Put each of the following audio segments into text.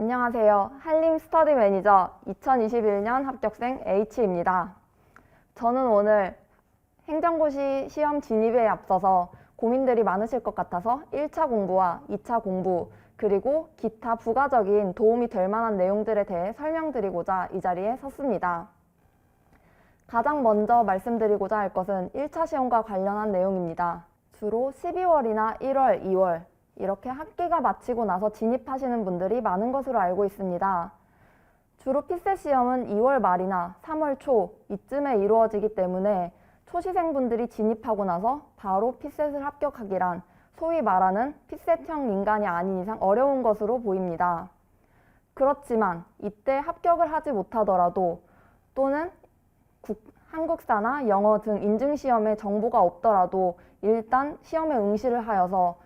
안녕하세요. 한림 스터디 매니저 2021년 합격생 H입니다. 저는 오늘 행정고시 시험 진입에 앞서서 고민들이 많으실 것 같아서 1차 공부와 2차 공부 그리고 기타 부가적인 도움이 될 만한 내용들에 대해 설명드리고자 이 자리에 섰습니다. 가장 먼저 말씀드리고자 할 것은 1차 시험과 관련한 내용입니다. 주로 12월이나 1월, 2월 이렇게 학기가 마치고 나서 진입하시는 분들이 많은 것으로 알고 있습니다. 주로 피셋 시험은 2월 말이나 3월 초 이쯤에 이루어지기 때문에 초시생분들이 진입하고 나서 바로 피셋을 합격하기란 소위 말하는 피셋형 인간이 아닌 이상 어려운 것으로 보입니다. 그렇지만 이때 합격을 하지 못하더라도 또는 한국사나 영어 등 인증시험에 정보가 없더라도 일단 시험에 응시를 하여서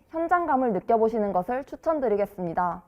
현장감을 느껴보시는 것을 추천드리겠습니다.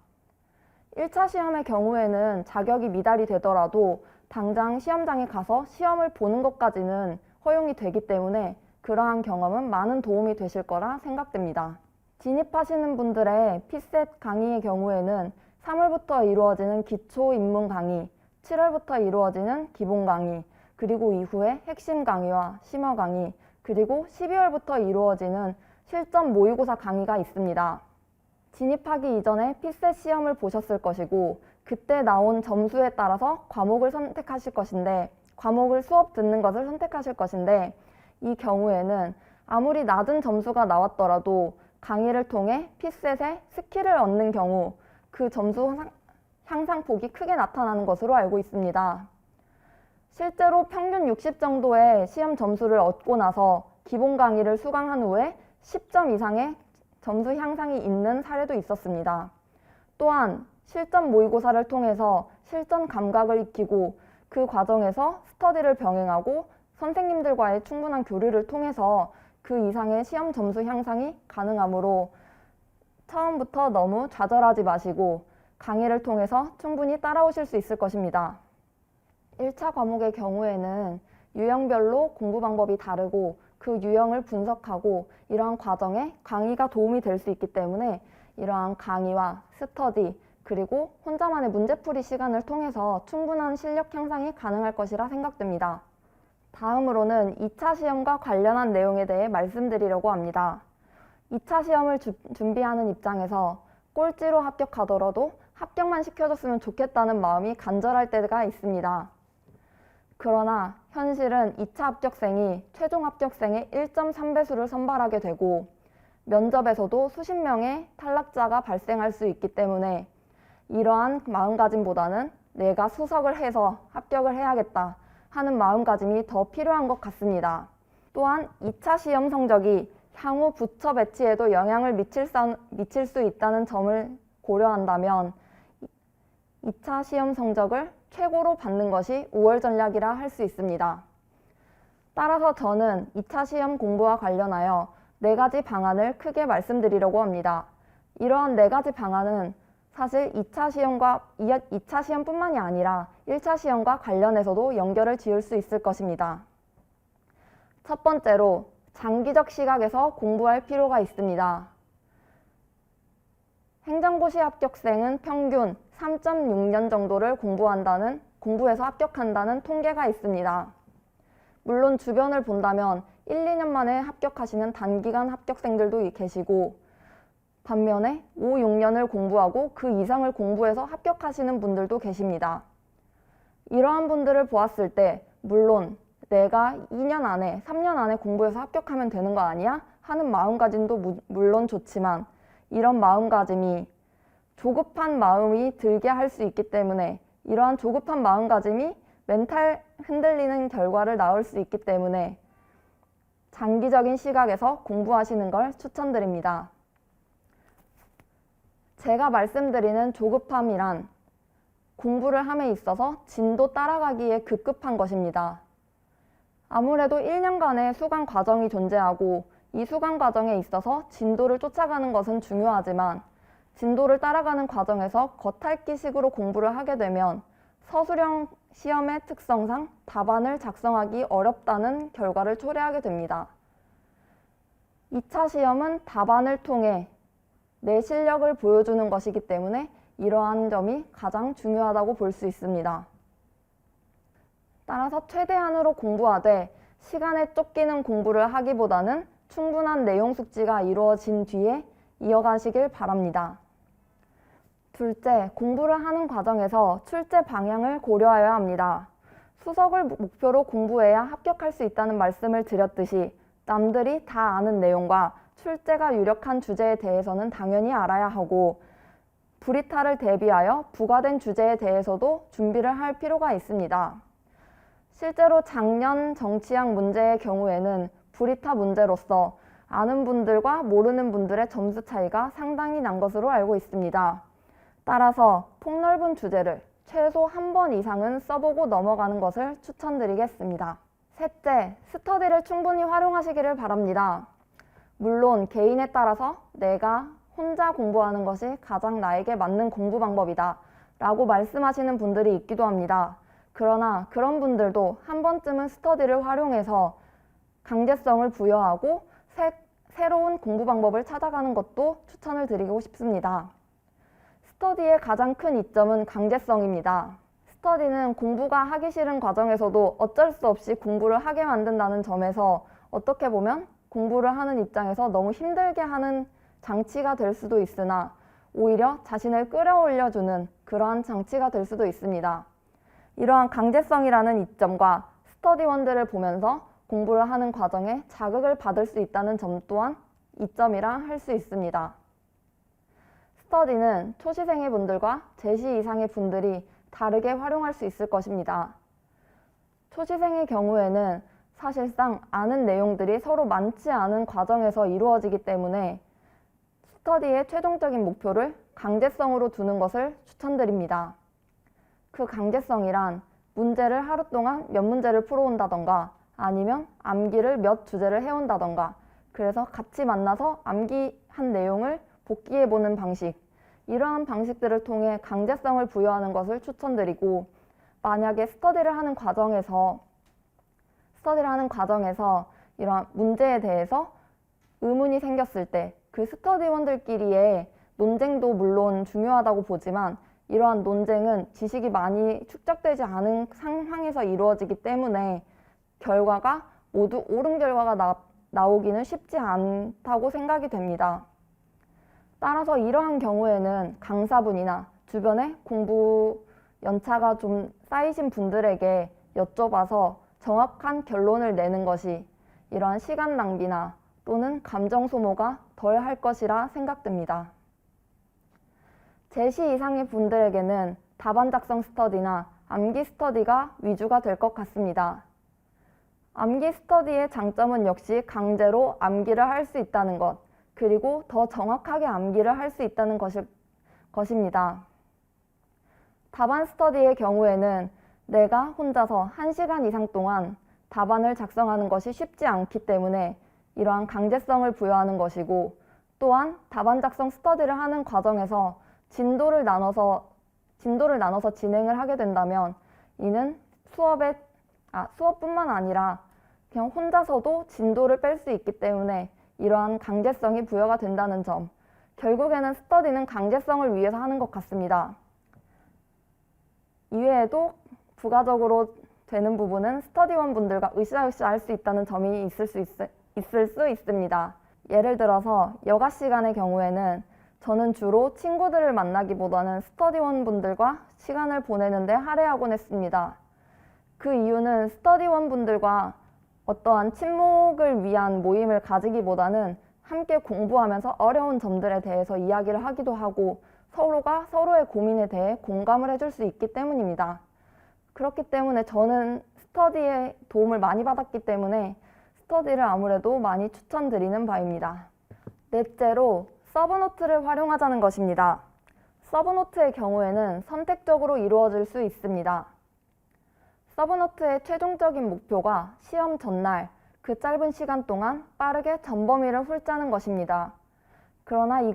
1차 시험의 경우에는 자격이 미달이 되더라도 당장 시험장에 가서 시험을 보는 것까지는 허용이 되기 때문에 그러한 경험은 많은 도움이 되실 거라 생각됩니다. 진입하시는 분들의 피셋 강의의 경우에는 3월부터 이루어지는 기초 입문 강의, 7월부터 이루어지는 기본 강의, 그리고 이후에 핵심 강의와 심화 강의, 그리고 12월부터 이루어지는 실전 모의고사 강의가 있습니다. 진입하기 이전에 피셋 시험을 보셨을 것이고 그때 나온 점수에 따라서 과목을 선택하실 것인데 과목을 수업 듣는 것을 선택하실 것인데 이 경우에는 아무리 낮은 점수가 나왔더라도 강의를 통해 피셋의 스킬을 얻는 경우 그 점수 향상폭이 크게 나타나는 것으로 알고 있습니다. 실제로 평균 60 정도의 시험 점수를 얻고 나서 기본 강의를 수강한 후에 10점 이상의 점수 향상이 있는 사례도 있었습니다. 또한 실전 모의고사를 통해서 실전 감각을 익히고 그 과정에서 스터디를 병행하고 선생님들과의 충분한 교류를 통해서 그 이상의 시험 점수 향상이 가능하므로 처음부터 너무 좌절하지 마시고 강의를 통해서 충분히 따라오실 수 있을 것입니다. 1차 과목의 경우에는 유형별로 공부 방법이 다르고 그 유형을 분석하고 이러한 과정에 강의가 도움이 될 수 있기 때문에 이러한 강의와 스터디 그리고 혼자만의 문제풀이 시간을 통해서 충분한 실력 향상이 가능할 것이라 생각됩니다. 다음으로는 2차 시험과 관련한 내용에 대해 말씀드리려고 합니다. 2차 시험을 준비하는 입장에서 꼴찌로 합격하더라도 합격만 시켜줬으면 좋겠다는 마음이 간절할 때가 있습니다. 그러나 현실은 2차 합격생이 최종 합격생의 1.3배수를 선발하게 되고 면접에서도 수십 명의 탈락자가 발생할 수 있기 때문에 이러한 마음가짐보다는 내가 수석을 해서 합격을 해야겠다 하는 마음가짐이 더 필요한 것 같습니다. 또한 2차 시험 성적이 향후 부처 배치에도 영향을 미칠 수 있다는 점을 고려한다면 2차 시험 성적을 최고로 받는 것이 우월 전략이라 할 수 있습니다. 따라서 저는 2차 시험 공부와 관련하여 4가지 방안을 크게 말씀드리려고 합니다. 이러한 4가지 방안은 사실 2차 시험뿐만이 아니라 1차 시험과 관련해서도 연결을 지을 수 있을 것입니다. 첫 번째로 장기적 시각에서 공부할 필요가 있습니다. 행정고시 합격생은 평균 3.6년 정도를 공부해서 합격한다는 통계가 있습니다. 물론 주변을 본다면 1, 2년 만에 합격하시는 단기간 합격생들도 계시고 반면에 5, 6년을 공부하고 그 이상을 공부해서 합격하시는 분들도 계십니다. 이러한 분들을 보았을 때 물론 내가 2년 안에, 3년 안에 공부해서 합격하면 되는 거 아니야? 하는 마음가짐도 물론 좋지만 이런 마음가짐이 조급한 마음이 들게 할 수 있기 때문에 이러한 조급한 마음가짐이 멘탈 흔들리는 결과를 낳을 수 있기 때문에 장기적인 시각에서 공부하시는 걸 추천드립니다. 제가 말씀드리는 조급함이란 공부를 함에 있어서 진도 따라가기에 급급한 것입니다. 아무래도 1년간의 수강 과정이 존재하고 이 수강 과정에 있어서 진도를 쫓아가는 것은 중요하지만 진도를 따라가는 과정에서 겉핥기식으로 공부를 하게 되면 서술형 시험의 특성상 답안을 작성하기 어렵다는 결과를 초래하게 됩니다. 2차 시험은 답안을 통해 내 실력을 보여주는 것이기 때문에 이러한 점이 가장 중요하다고 볼 수 있습니다. 따라서 최대한으로 공부하되 시간에 쫓기는 공부를 하기보다는 충분한 내용 숙지가 이루어진 뒤에 이어가시길 바랍니다. 둘째, 공부를 하는 과정에서 출제 방향을 고려하여야 합니다. 수석을 목표로 공부해야 합격할 수 있다는 말씀을 드렸듯이 남들이 다 아는 내용과 출제가 유력한 주제에 대해서는 당연히 알아야 하고 불이탈을 대비하여 부과된 주제에 대해서도 준비를 할 필요가 있습니다. 실제로 작년 정치학 문제의 경우에는 불이타 문제로서 아는 분들과 모르는 분들의 점수 차이가 상당히 난 것으로 알고 있습니다. 따라서 폭넓은 주제를 최소 한 번 이상은 써보고 넘어가는 것을 추천드리겠습니다. 셋째, 스터디를 충분히 활용하시기를 바랍니다. 물론 개인에 따라서 내가 혼자 공부하는 것이 가장 나에게 맞는 공부 방법이다 라고 말씀하시는 분들이 있기도 합니다. 그러나 그런 분들도 한 번쯤은 스터디를 활용해서 강제성을 부여하고 새로운 공부 방법을 찾아가는 것도 추천을 드리고 싶습니다. 스터디의 가장 큰 이점은 강제성입니다. 스터디는 공부가 하기 싫은 과정에서도 어쩔 수 없이 공부를 하게 만든다는 점에서 어떻게 보면 공부를 하는 입장에서 너무 힘들게 하는 장치가 될 수도 있으나 오히려 자신을 끌어올려주는 그러한 장치가 될 수도 있습니다. 이러한 강제성이라는 이점과 스터디원들을 보면서 공부를 하는 과정에 자극을 받을 수 있다는 점 또한 이점이라 할 수 있습니다. 스터디는 초시생의 분들과 재시 이상의 분들이 다르게 활용할 수 있을 것입니다. 초시생의 경우에는 사실상 아는 내용들이 서로 많지 않은 과정에서 이루어지기 때문에 스터디의 최종적인 목표를 강제성으로 두는 것을 추천드립니다. 그 강제성이란 문제를 하루 동안 몇 문제를 풀어온다던가 아니면 암기를 몇 주제를 해온다던가 그래서 같이 만나서 암기한 내용을 복기해보는 방식, 이러한 방식들을 통해 강제성을 부여하는 것을 추천드리고 만약에 스터디를 하는 과정에서 이러한 문제에 대해서 의문이 생겼을 때 그 스터디원들끼리의 논쟁도 물론 중요하다고 보지만 이러한 논쟁은 지식이 많이 축적되지 않은 상황에서 이루어지기 때문에 결과가 모두 옳은 결과가 나오기는 쉽지 않다고 생각이 됩니다. 따라서 이러한 경우에는 강사분이나 주변에 공부 연차가 좀 쌓이신 분들에게 여쭤봐서 정확한 결론을 내는 것이 이러한 시간 낭비나 또는 감정 소모가 덜 할 것이라 생각됩니다. 재시 이상의 분들에게는 답안 작성 스터디나 암기 스터디가 위주가 될 것 같습니다. 암기 스터디의 장점은 역시 강제로 암기를 할 수 있다는 것, 그리고 더 정확하게 암기를 할 수 있다는 것입니다. 답안 스터디의 경우에는 내가 혼자서 1시간 이상 동안 답안을 작성하는 것이 쉽지 않기 때문에 이러한 강제성을 부여하는 것이고 또한 답안 작성 스터디를 하는 과정에서 진도를 나눠서 진행을 하게 된다면 이는 수업뿐만 아니라 그냥 혼자서도 진도를 뺄 수 있기 때문에 이러한 강제성이 부여가 된다는 점, 결국에는 스터디는 강제성을 위해서 하는 것 같습니다. 이외에도 부가적으로 되는 부분은 스터디원 분들과 으쌰으쌰 할 수 있다는 점이 있을 수 있습니다. 예를 들어서 여가 시간의 경우에는 저는 주로 친구들을 만나기보다는 스터디원 분들과 시간을 보내는데 할애하곤 했습니다. 그 이유는 스터디원 분들과 어떠한 친목을 위한 모임을 가지기보다는 함께 공부하면서 어려운 점들에 대해서 이야기를 하기도 하고 서로가 서로의 고민에 대해 공감을 해줄 수 있기 때문입니다. 그렇기 때문에 저는 스터디에 도움을 많이 받았기 때문에 스터디를 아무래도 많이 추천드리는 바입니다. 넷째로 서브노트를 활용하자는 것입니다. 서브노트의 경우에는 선택적으로 이루어질 수 있습니다. 서브노트의 최종적인 목표가 시험 전날 그 짧은 시간 동안 빠르게 전범위를 훑자는 것입니다. 그러나 이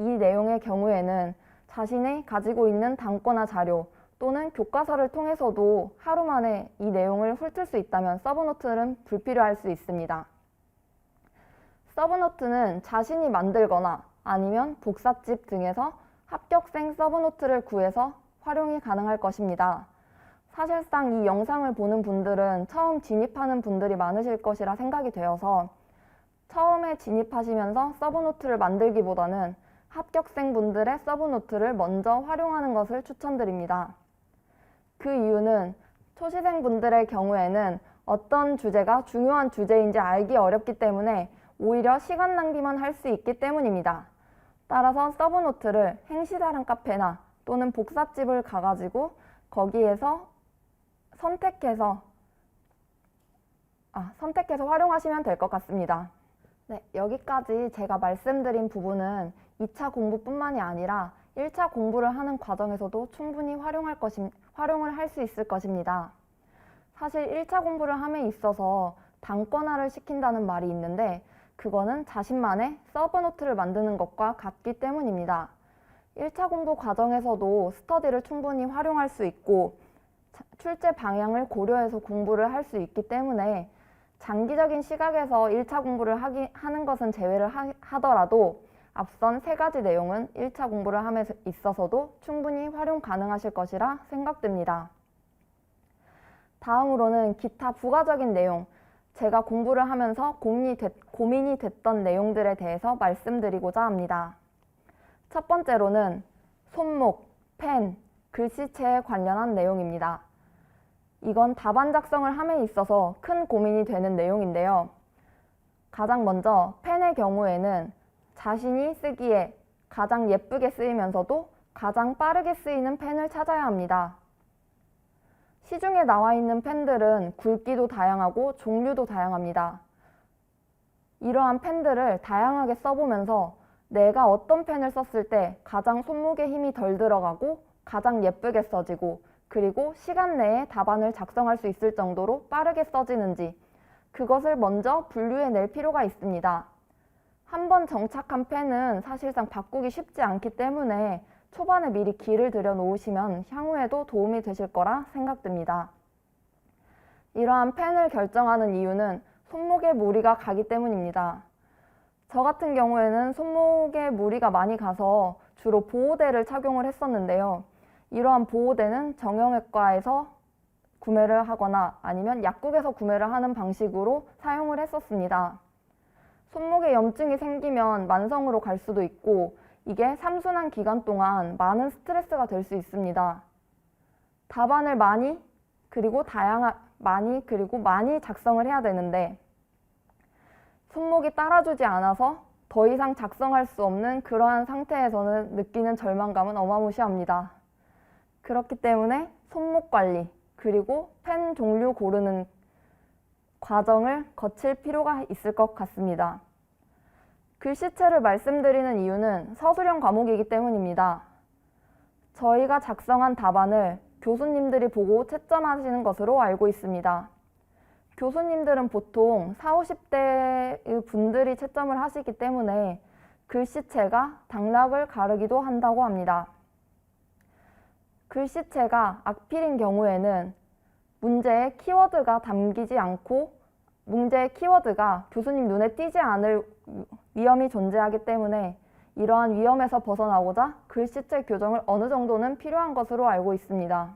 내용의 경우에는 자신이 가지고 있는 단권화 자료 또는 교과서를 통해서도 하루 만에 이 내용을 훑을 수 있다면 서브노트는 불필요할 수 있습니다. 서브노트는 자신이 만들거나 아니면 복사집 등에서 합격생 서브노트를 구해서 활용이 가능할 것입니다. 사실상 이 영상을 보는 분들은 처음 진입하는 분들이 많으실 것이라 생각이 되어서 처음에 진입하시면서 서브노트를 만들기보다는 합격생분들의 서브노트를 먼저 활용하는 것을 추천드립니다. 그 이유는 초시생분들의 경우에는 어떤 주제가 중요한 주제인지 알기 어렵기 때문에 오히려 시간 낭비만 할 수 있기 때문입니다. 따라서 서브노트를 행시자랑 카페나 또는 복사집을 가가지고 거기에서 선택해서 활용하시면 될 것 같습니다. 네, 여기까지 제가 말씀드린 부분은 2차 공부뿐만이 아니라 1차 공부를 하는 과정에서도 충분히 활용을 할 수 있을 것입니다. 사실 1차 공부를 함에 있어서 단권화를 시킨다는 말이 있는데 그거는 자신만의 서브노트를 만드는 것과 같기 때문입니다. 1차 공부 과정에서도 스터디를 충분히 활용할 수 있고 출제 방향을 고려해서 공부를 할 수 있기 때문에 장기적인 시각에서 1차 공부를 하는 것은 제외를 하더라도 앞선 3가지 내용은 1차 공부를 함에 있어서도 충분히 활용 가능하실 것이라 생각됩니다. 다음으로는 기타 부가적인 내용, 제가 공부를 하면서 고민이 됐던 내용들에 대해서 말씀드리고자 합니다. 첫 번째로는 손목, 펜, 글씨체에 관련한 내용입니다. 이건 답안 작성을 함에 있어서 큰 고민이 되는 내용인데요. 가장 먼저 펜의 경우에는 자신이 쓰기에 가장 예쁘게 쓰이면서도 가장 빠르게 쓰이는 펜을 찾아야 합니다. 시중에 나와 있는 펜들은 굵기도 다양하고 종류도 다양합니다. 이러한 펜들을 다양하게 써보면서 내가 어떤 펜을 썼을 때 가장 손목에 힘이 덜 들어가고 가장 예쁘게 써지고 그리고 시간 내에 답안을 작성할 수 있을 정도로 빠르게 써지는지 그것을 먼저 분류해낼 필요가 있습니다. 한번 정착한 펜은 사실상 바꾸기 쉽지 않기 때문에 초반에 미리 길을 들여 놓으시면 향후에도 도움이 되실 거라 생각됩니다. 이러한 펜을 결정하는 이유는 손목에 무리가 가기 때문입니다. 저 같은 경우에는 손목에 무리가 많이 가서 주로 보호대를 착용을 했었는데요. 이러한 보호대는 정형외과에서 구매를 하거나 아니면 약국에서 구매를 하는 방식으로 사용을 했었습니다. 손목에 염증이 생기면 만성으로 갈 수도 있고 이게 삼순환 기간 동안 많은 스트레스가 될 수 있습니다. 답안을 많이 작성을 해야 되는데 손목이 따라주지 않아서 더 이상 작성할 수 없는 그러한 상태에서는 느끼는 절망감은 어마무시합니다. 그렇기 때문에 손목 관리 그리고 펜 종류 고르는 과정을 거칠 필요가 있을 것 같습니다. 글씨체를 말씀드리는 이유는 서술형 과목이기 때문입니다. 저희가 작성한 답안을 교수님들이 보고 채점하시는 것으로 알고 있습니다. 교수님들은 보통 40, 50대의 분들이 채점을 하시기 때문에 글씨체가 당락을 가르기도 한다고 합니다. 글씨체가 악필인 경우에는 문제에 키워드가 담기지 않고 문제의 키워드가 교수님 눈에 띄지 않을 위험이 존재하기 때문에 이러한 위험에서 벗어나고자 글씨체 교정을 어느 정도는 필요한 것으로 알고 있습니다.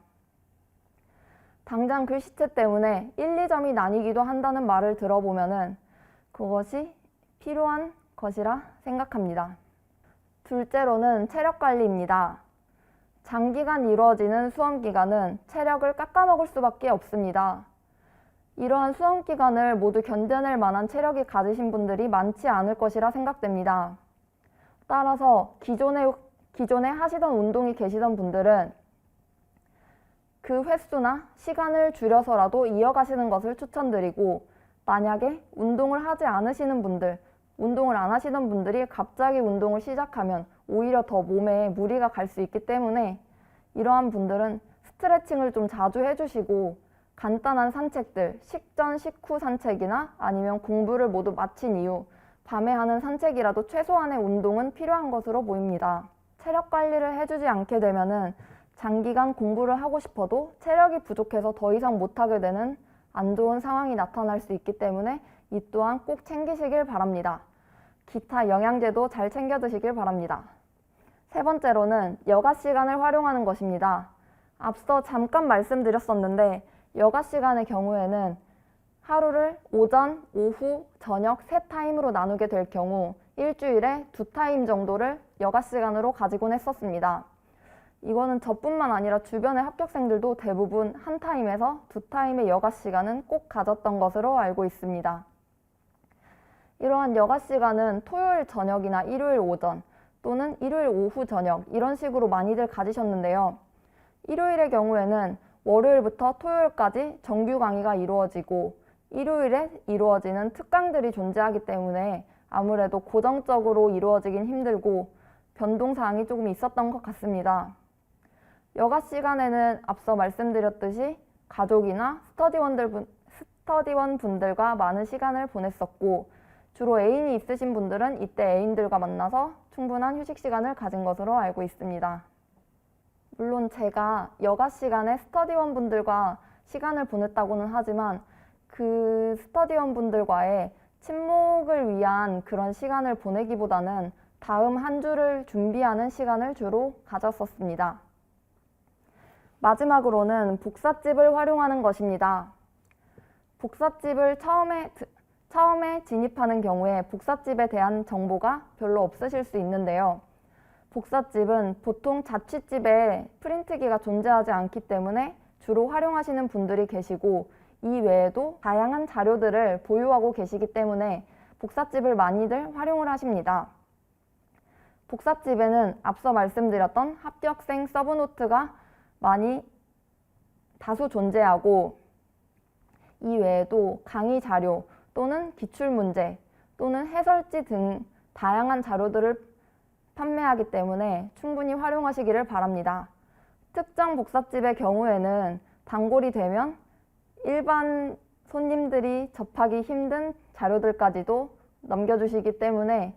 당장 글씨체 때문에 1, 2점이 나뉘기도 한다는 말을 들어보면 그것이 필요한 것이라 생각합니다. 둘째로는 체력 관리입니다. 장기간 이루어지는 수험기간은 체력을 깎아먹을 수밖에 없습니다. 이러한 수험기간을 모두 견뎌낼 만한 체력이 가지신 분들이 많지 않을 것이라 생각됩니다. 따라서 기존에 하시던 운동이 계시던 분들은 그 횟수나 시간을 줄여서라도 이어가시는 것을 추천드리고 만약에 운동을 안 하시던 분들이 갑자기 운동을 시작하면 오히려 더 몸에 무리가 갈 수 있기 때문에 이러한 분들은 스트레칭을 좀 자주 해주시고 간단한 산책들, 식전, 식후 산책이나 아니면 공부를 모두 마친 이후 밤에 하는 산책이라도 최소한의 운동은 필요한 것으로 보입니다. 체력 관리를 해주지 않게 되면은 장기간 공부를 하고 싶어도 체력이 부족해서 더 이상 못하게 되는 안 좋은 상황이 나타날 수 있기 때문에 이 또한 꼭 챙기시길 바랍니다. 기타 영양제도 잘 챙겨 드시길 바랍니다. 세 번째로는 여가 시간을 활용하는 것입니다. 앞서 잠깐 말씀드렸었는데 여가 시간의 경우에는 하루를 오전, 오후, 저녁 세 타임으로 나누게 될 경우 일주일에 2타임 정도를 여가 시간으로 가지곤 했었습니다. 이거는 저뿐만 아니라 주변의 합격생들도 대부분 한 타임에서 2타임의 여가 시간은 꼭 가졌던 것으로 알고 있습니다. 이러한 여가 시간은 토요일 저녁이나 일요일 오전 또는 일요일 오후 저녁 이런 식으로 많이들 가지셨는데요. 일요일의 경우에는 월요일부터 토요일까지 정규 강의가 이루어지고 일요일에 이루어지는 특강들이 존재하기 때문에 아무래도 고정적으로 이루어지긴 힘들고 변동사항이 조금 있었던 것 같습니다. 여가 시간에는 앞서 말씀드렸듯이 가족이나 스터디원 분들과 많은 시간을 보냈었고 주로 애인이 있으신 분들은 이때 애인들과 만나서 충분한 휴식 시간을 가진 것으로 알고 있습니다. 물론 제가 여가 시간에 스터디원 분들과 시간을 보냈다고는 하지만 그 스터디원 분들과의 친목을 위한 그런 시간을 보내기보다는 다음 한 주를 준비하는 시간을 주로 가졌었습니다. 마지막으로는 복사집을 활용하는 것입니다. 복사집을 처음에 진입하는 경우에 복사집에 대한 정보가 별로 없으실 수 있는데요. 복사집은 보통 자취집에 프린트기가 존재하지 않기 때문에 주로 활용하시는 분들이 계시고 이 외에도 다양한 자료들을 보유하고 계시기 때문에 복사집을 많이들 활용을 하십니다. 복사집에는 앞서 말씀드렸던 합격생 서브노트가 다수 존재하고 이 외에도 강의 자료 또는 기출문제 또는 해설지 등 다양한 자료들을 판매하기 때문에 충분히 활용하시기를 바랍니다. 특정 복사집의 경우에는 단골이 되면 일반 손님들이 접하기 힘든 자료들까지도 넘겨주시기 때문에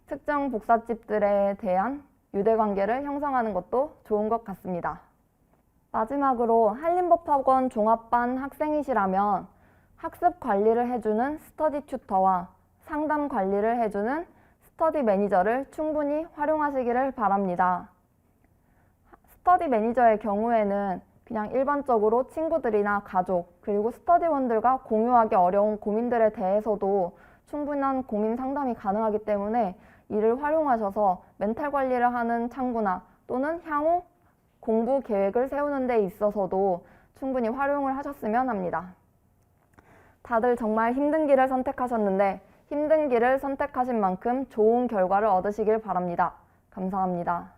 특정 복사집들에 대한 유대관계를 형성하는 것도 좋은 것 같습니다. 마지막으로 한림법학원 종합반 학생이시라면 학습 관리를 해주는 스터디 튜터와 상담 관리를 해주는 스터디 매니저를 충분히 활용하시기를 바랍니다. 스터디 매니저의 경우에는 그냥 일반적으로 친구들이나 가족 그리고 스터디원들과 공유하기 어려운 고민들에 대해서도 충분한 고민 상담이 가능하기 때문에 이를 활용하셔서 멘탈 관리를 하는 창구나 또는 향후 공부 계획을 세우는 데 있어서도 충분히 활용을 하셨으면 합니다. 다들 정말 힘든 길을 선택하셨는데 힘든 길을 선택하신 만큼 좋은 결과를 얻으시길 바랍니다. 감사합니다.